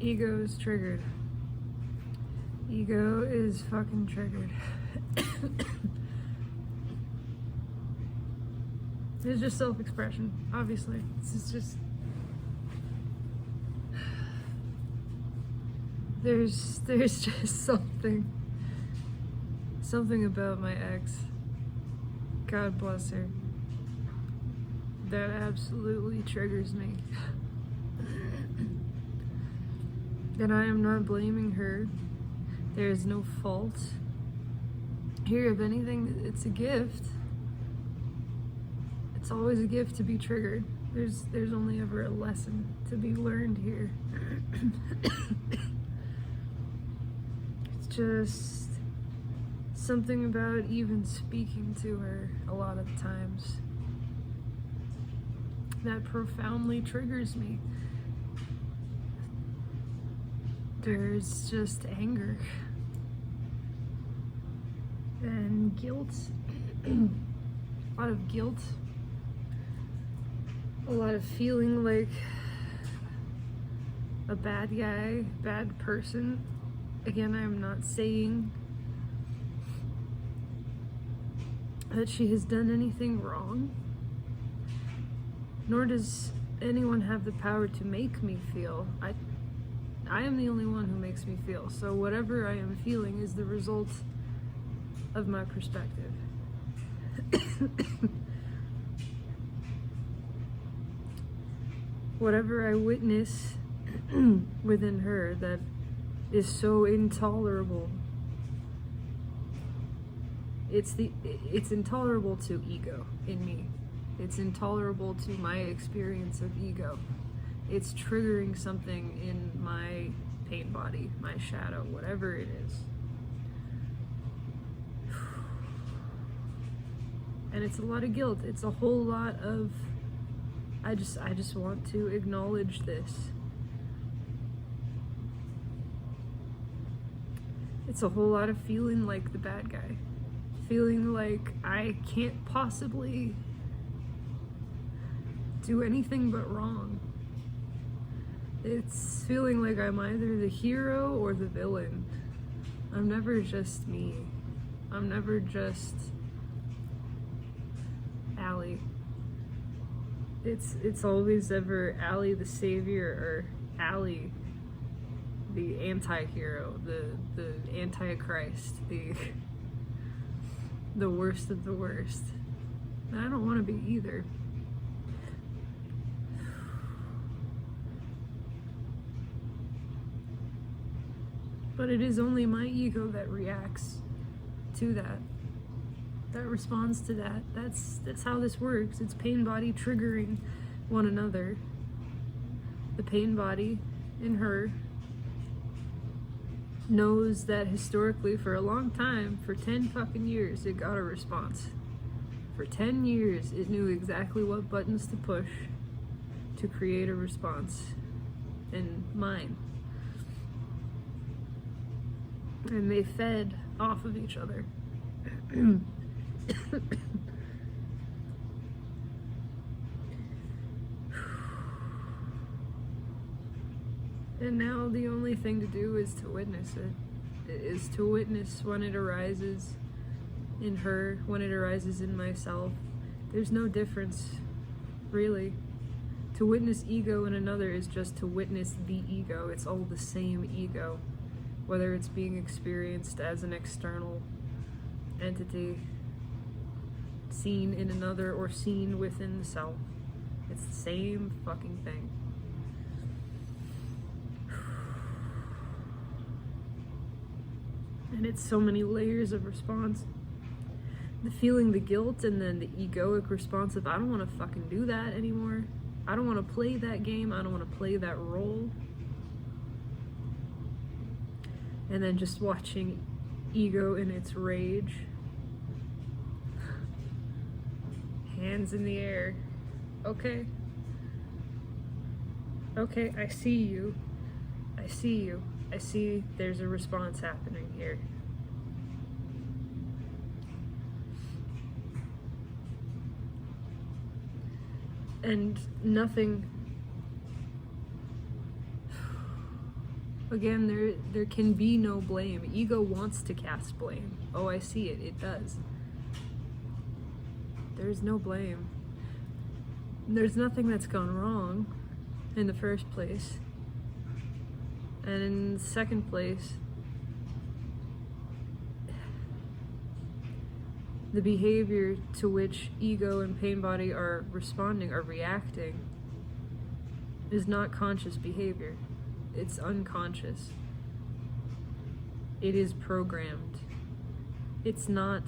Ego is triggered. Ego is fucking triggered. It's just self-expression, obviously. This is just... There's just something about my ex, God bless her, that absolutely triggers me. And I am not blaming her. There is no fault here. If anything, it's a gift. It's always a gift to be triggered. There's only ever a lesson to be learned here. It's just something about even speaking to her a lot of times that profoundly triggers me. There's just anger and guilt, a lot of guilt, a lot of feeling like a bad guy, bad person. Again, I'm not saying that she has done anything wrong, nor does anyone have the power to make me feel. I am the only one who makes me feel, so whatever I am feeling is the result of my perspective. Whatever I witness within her that is so intolerable, it's intolerable to ego in me. It's intolerable to my experience of ego. It's triggering something in my pain body, my shadow, whatever it is. And it's a lot of guilt. It's a whole lot of, I just want to acknowledge this. It's a whole lot of feeling like the bad guy. Feeling like I can't possibly do anything but wrong. It's feeling like I'm either the hero or the villain. I'm never just me. I'm never just Allie. It's always ever Allie the savior, or Allie the anti-hero, the antichrist, the worst of the worst. And I don't want to be either. But it is only my ego that reacts to that responds to that. That's how this works. It's pain body triggering one another. The pain body in her knows that historically, for a long time, for 10 fucking years, it got a response. For 10 years, it knew exactly what buttons to push to create a response in mine. And they fed off of each other. And now the only thing to do is to witness it. Is to witness when it arises in her, when it arises in myself. There's no difference, really. To witness ego in another is just to witness the ego. It's all the same ego. Whether it's being experienced as an external entity, seen in another, or seen within the self. It's the same fucking thing. And it's so many layers of response. The feeling the guilt, and then the egoic response of, I don't want to fucking do that anymore. I don't want to play that game. I don't want to play that role. And then just watching ego in its rage. Hands in the air. Okay. Okay, I see you. I see you. I see there's a response happening here. And nothing Again, there can be no blame. Ego wants to cast blame. Oh, I see it. It does. There's no blame. There's nothing that's gone wrong in the first place. And in the second place, the behavior to which ego and Painbody are responding, are reacting, is not conscious behavior. It's unconscious. It is programmed. It's not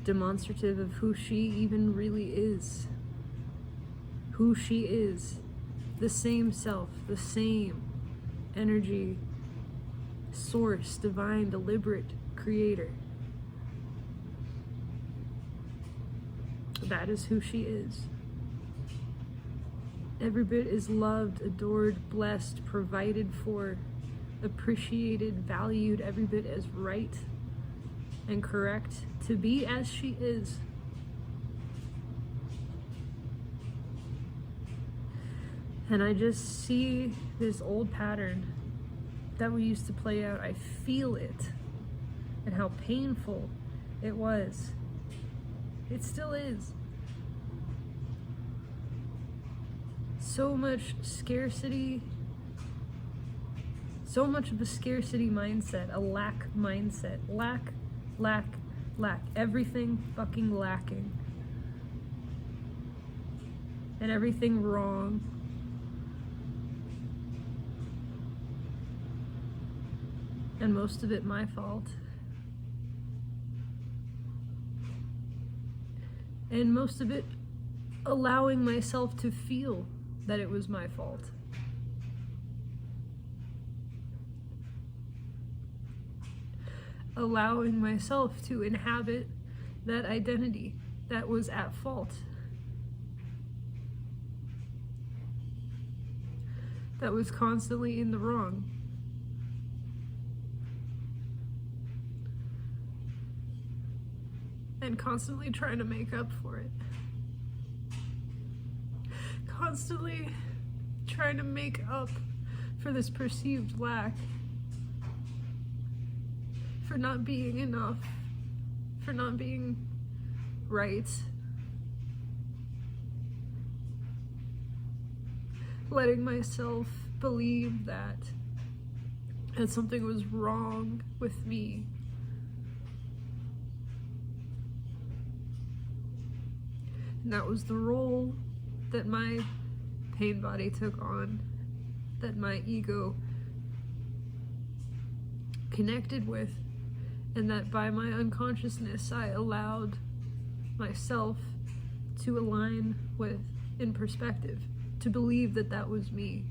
demonstrative of who she even really is. Who she is. The same self, the same energy, source, divine, deliberate creator. That is who she is. Every bit is loved, adored, blessed, provided for, appreciated, valued, every bit as right and correct to be as she is. And I just see this old pattern that we used to play out. I feel it, and how painful it was. It still is. So much scarcity, so much of a scarcity mindset, a lack mindset. Lack, lack, lack. Everything fucking lacking. And everything wrong. And most of it my fault. And most of it allowing myself to feel that it was my fault. Allowing myself to inhabit that identity that was at fault. That was constantly in the wrong. And constantly trying to make up for it. Constantly trying to make up for this perceived lack. For not being enough. For not being right. Letting myself believe that something was wrong with me. And that was the role that my Painbody took on, that my ego connected with, and that by my unconsciousness I allowed myself to align with in perspective, to believe that that was me,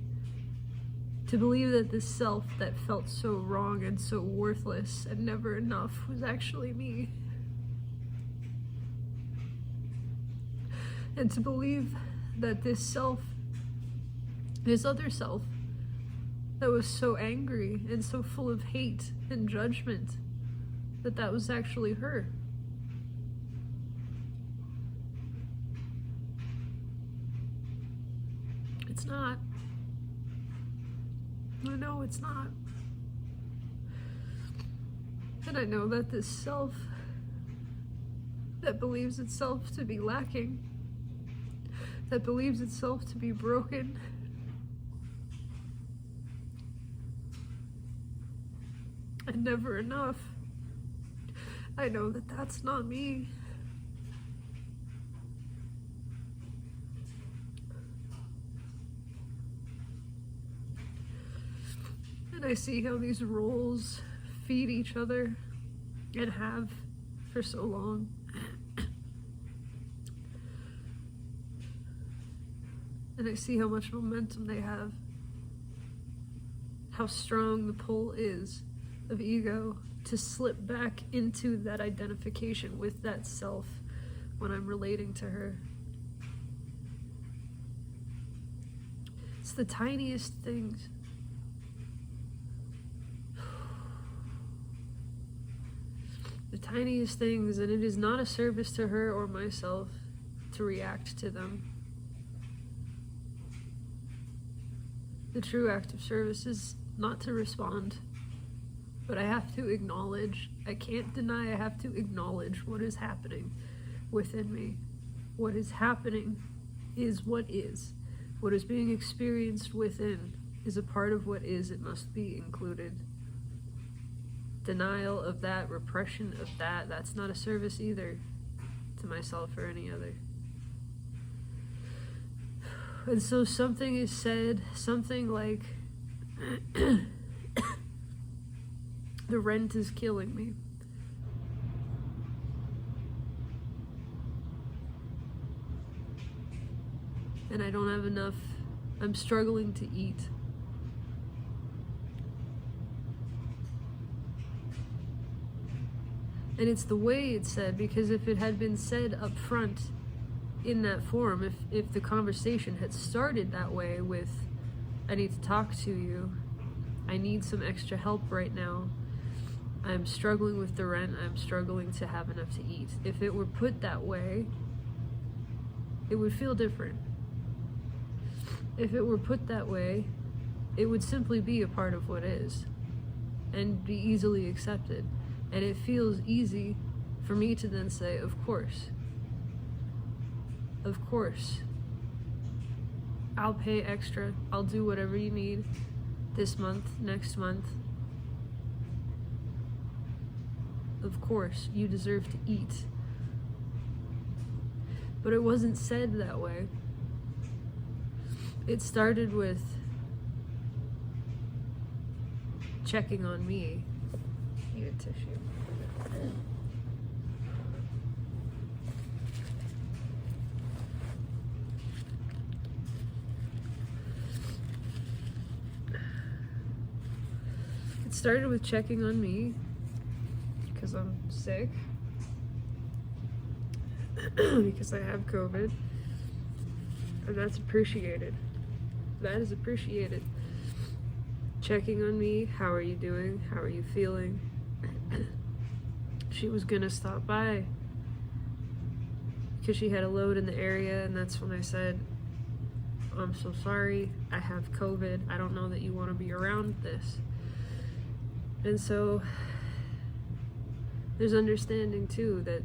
to believe that this self that felt so wrong and so worthless and never enough was actually me. And to believe that this self, this other self, that was so angry and so full of hate and judgment, that was actually her. It's not. I know it's not. And I know that this self that believes itself to be lacking, that believes itself to be broken, and never enough, I know that that's not me. And I see how these roles feed each other and have for so long. And I see how much momentum they have. How strong the pull is of ego to slip back into that identification with that self when I'm relating to her. It's the tiniest things. The tiniest things, and it is not a service to her or myself to react to them. The true act of service is not to respond, but I have to acknowledge, I can't deny, I have to acknowledge what is happening within me. What is happening is what is. What is being experienced within is a part of what is. It must be included. Denial of that, repression of that, that's not a service either to myself or any other. And so something is said, something like, the rent is killing me. And I don't have enough. I'm struggling to eat. And it's the way it's said, because if it had been said up front in that form, if the conversation had started that way with, I need to talk to you, I need some extra help right now, I'm struggling with the rent, I'm struggling to have enough to eat. If it were put that way, it would feel different. If it were put that way, it would simply be a part of what is and be easily accepted. And it feels easy for me to then say, of course, I'll pay extra, I'll do whatever you need this month, next month. Of course, you deserve to eat. But it wasn't said that way. It started with checking on me. Need a tissue. It started with checking on me because I'm sick, because I have COVID, and that's appreciated. That is appreciated. Checking on me, how are you doing? How are you feeling? She was gonna stop by because she had a load in the area, and that's when I said, I'm so sorry, I have COVID, I don't know that you want to be around this. And so there's understanding too that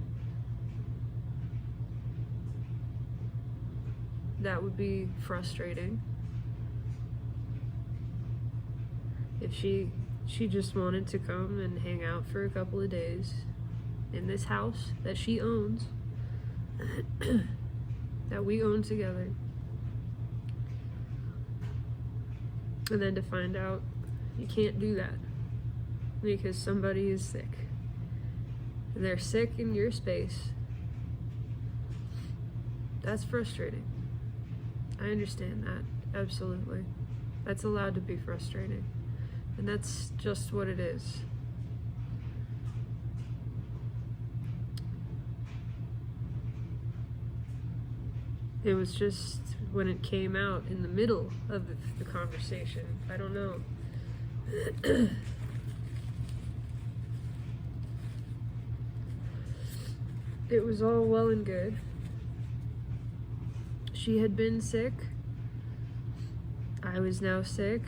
that would be frustrating if she just wanted to come and hang out for a couple of days in this house that she owns, that we own together, and then to find out you can't do that because somebody is sick and they're sick in your space. That's frustrating. I understand that, absolutely. That's allowed to be frustrating. And that's just what it is. It was just when it came out in the middle of the conversation. I don't know. It was all well and good. She had been sick. I was now sick.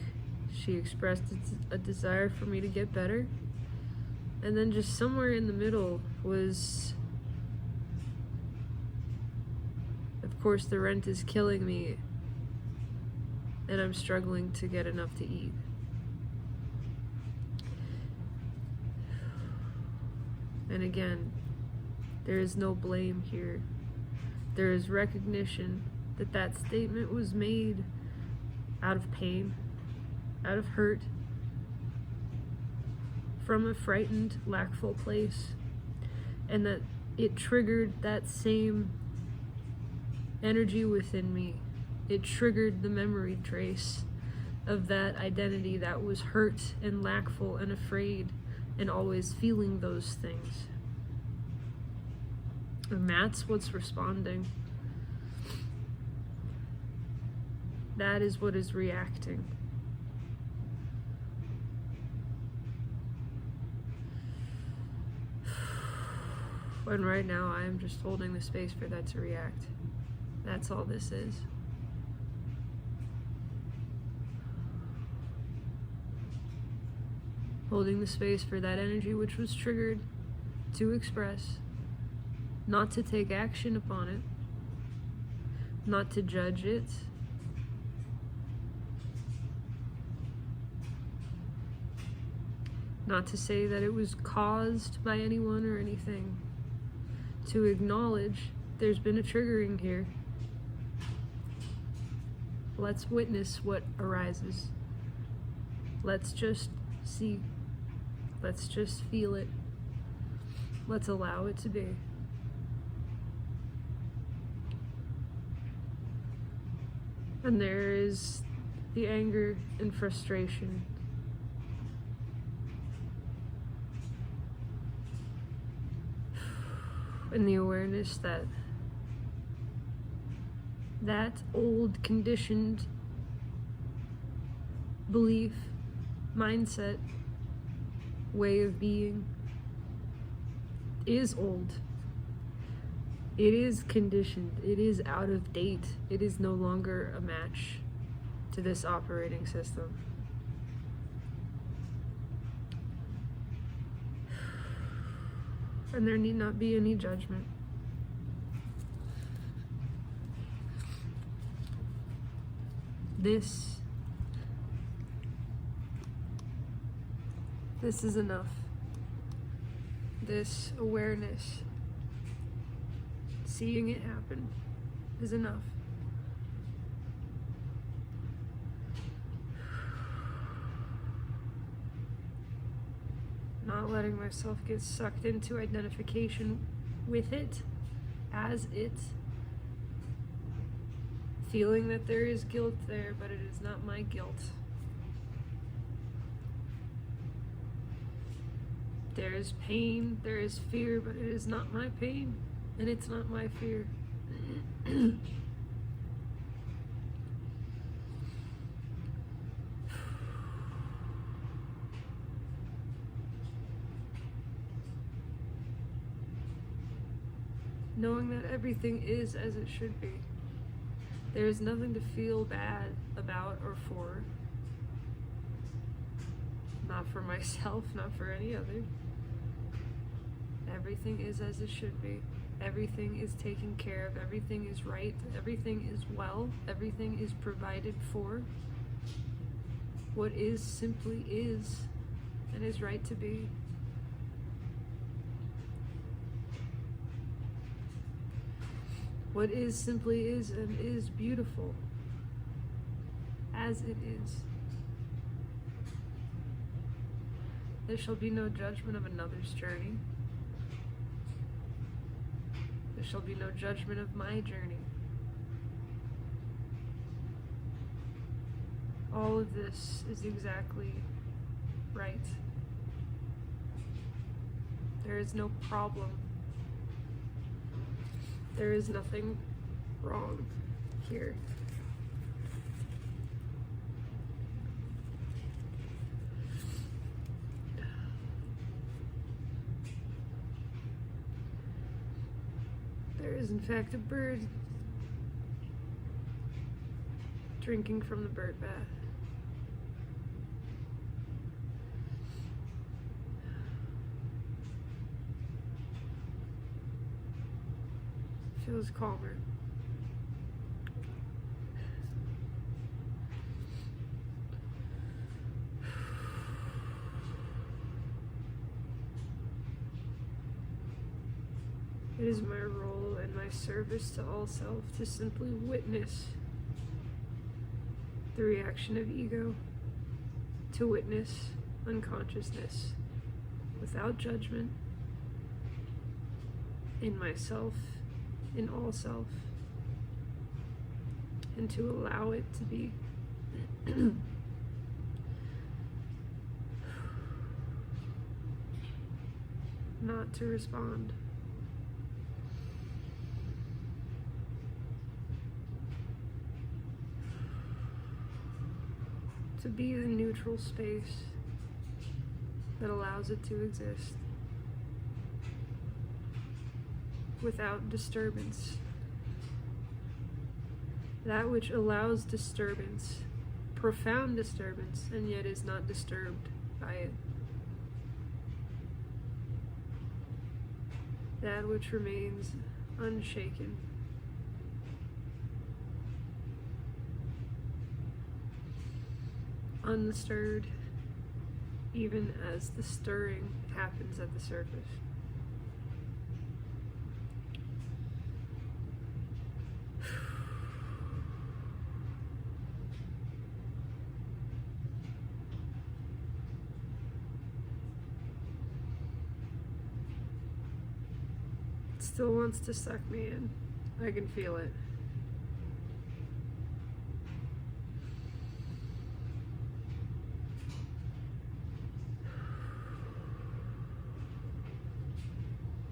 She expressed a desire for me to get better. And then just somewhere in the middle was, of course, the rent is killing me and I'm struggling to get enough to eat. And again, there is no blame here. There is recognition that that statement was made out of pain, out of hurt, from a frightened, lackful place, and that it triggered that same energy within me. It triggered the memory trace of that identity that was hurt and lackful and afraid and always feeling those things. And that's what's responding. That is what is reacting. And right now I am just holding the space for that to react. That's all this is. holding the space for that energy which was triggered to express, not to take action upon it, not to judge it, not to say that it was caused by anyone or anything, to acknowledge there's been a triggering here. Let's witness what arises. Let's just see. Let's just feel it. Let's allow it to be. And there is the anger and frustration. And the awareness that that old conditioned belief, mindset, way of being is old. It is conditioned. It is out of date. It is no longer a match to this operating system. And there need not be any judgment. This is enough. This awareness, seeing it happen, is enough. Not letting myself get sucked into identification with it, as it. Feeling that there is guilt there, but it is not my guilt. There is pain, there is fear, but it is not my pain, and it's not my fear. Knowing that everything is as it should be. There is nothing to feel bad about or for. Not for myself, not for any other. Everything is as it should be. Everything is taken care of. Everything is right. Everything is well. Everything is provided for. What is simply is and is right to be. What is simply is and is beautiful as it is. There shall be no judgment of another's journey. There shall be no judgment of my journey. All of this is exactly right. There is no problem. There is nothing wrong here. There is in fact a bird drinking from the bird bath. Feels calmer. It is my role and my service to all self to simply witness the reaction of ego, to witness unconsciousness without judgment in myself, in all self, and to allow it to be. Not to respond. To be the neutral space that allows it to exist without disturbance. That which allows disturbance, profound disturbance, and yet is not disturbed by it. that which remains unshaken. Unstirred, even as the stirring happens at the surface. It still wants to suck me in. I can feel it.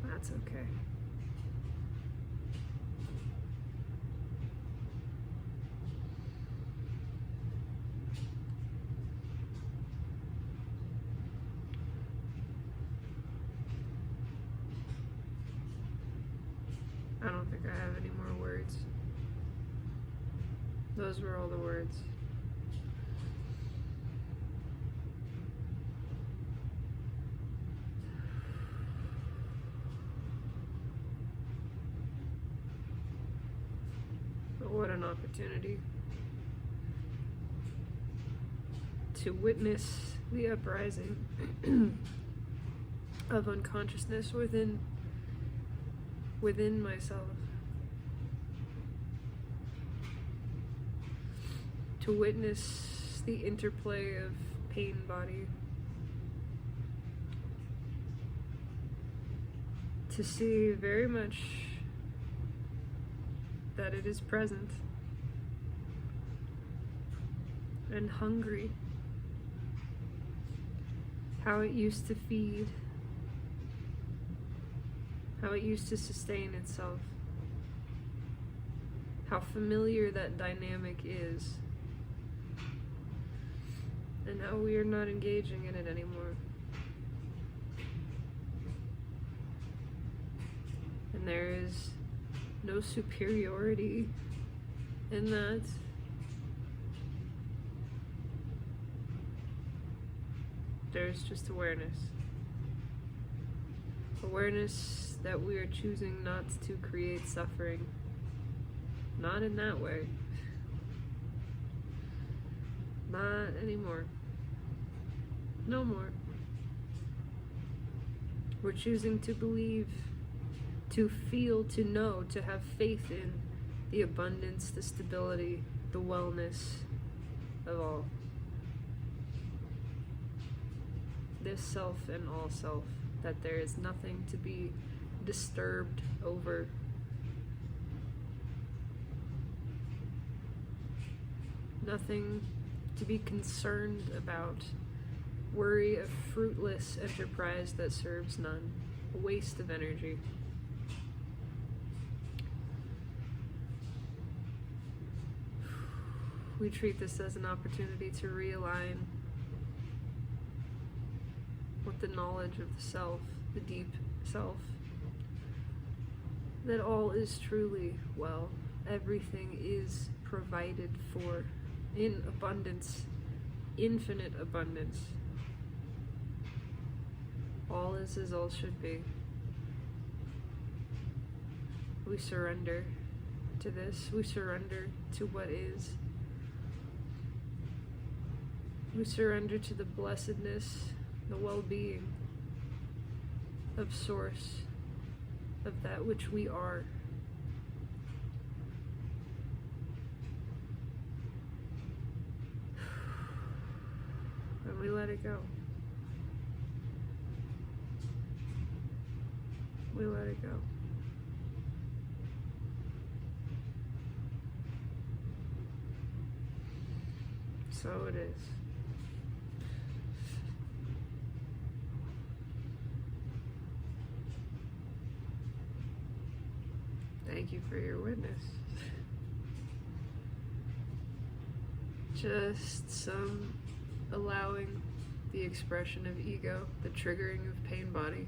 That's okay. I don't think I have any more words. Those were all the words. But what an opportunity to witness the uprising of unconsciousness within myself. To witness the interplay of Painbody. To see very much that it is present and hungry. How it used to feed. How it used to sustain itself. How familiar that dynamic is. And how we are not engaging in it anymore. And there is no superiority in that. There's just awareness. Awareness that we are choosing not to create suffering. Not in that way. Not anymore. No more. We're choosing to believe, to feel, to know, to have faith in the abundance, the stability, the wellness of all. This self and all self, that there is nothing to be disturbed over. Nothing to be concerned about. Worry a fruitless enterprise that serves none. A waste of energy. We treat this as an opportunity to realign with the knowledge of the self, the deep self. That all is truly well. Everything is provided for in abundance, infinite abundance. All is as all should be. We surrender to this. We surrender to what is. We surrender to the blessedness, the well-being of Source, of that which we are. And we let it go. We let it go. So it is. Thank you for your witness. Just some allowing the expression of ego, the triggering of Painbody.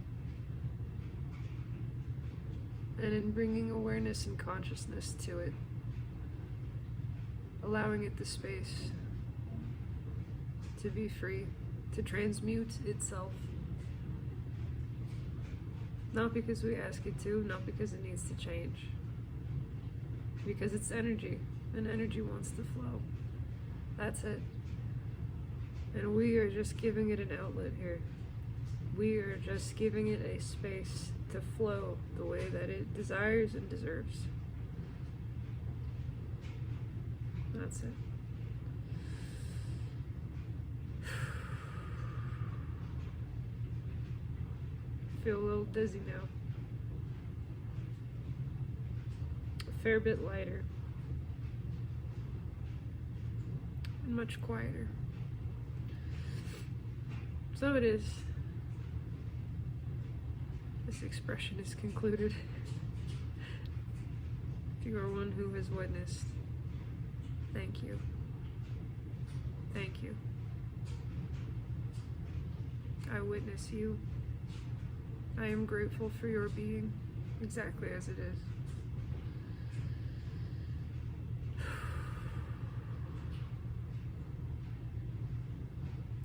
And in bringing awareness and consciousness to it, allowing it the space to be free, to transmute itself, Not because we ask it to, not because it needs to change. Because it's energy, and energy wants to flow. That's it. And we are just giving it an outlet here. We are just giving it a space to flow the way that it desires and deserves. That's it. Feel a little dizzy now. A fair bit lighter. And much quieter. So it is. This expression is concluded. If you are one who has witnessed, thank you. Thank you. I witness you. I am grateful for your being exactly as it is.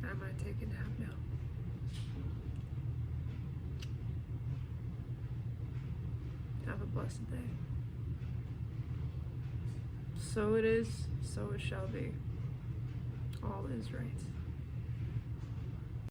I might take a nap now. Have a blessed day. So it is, so it shall be. All is right.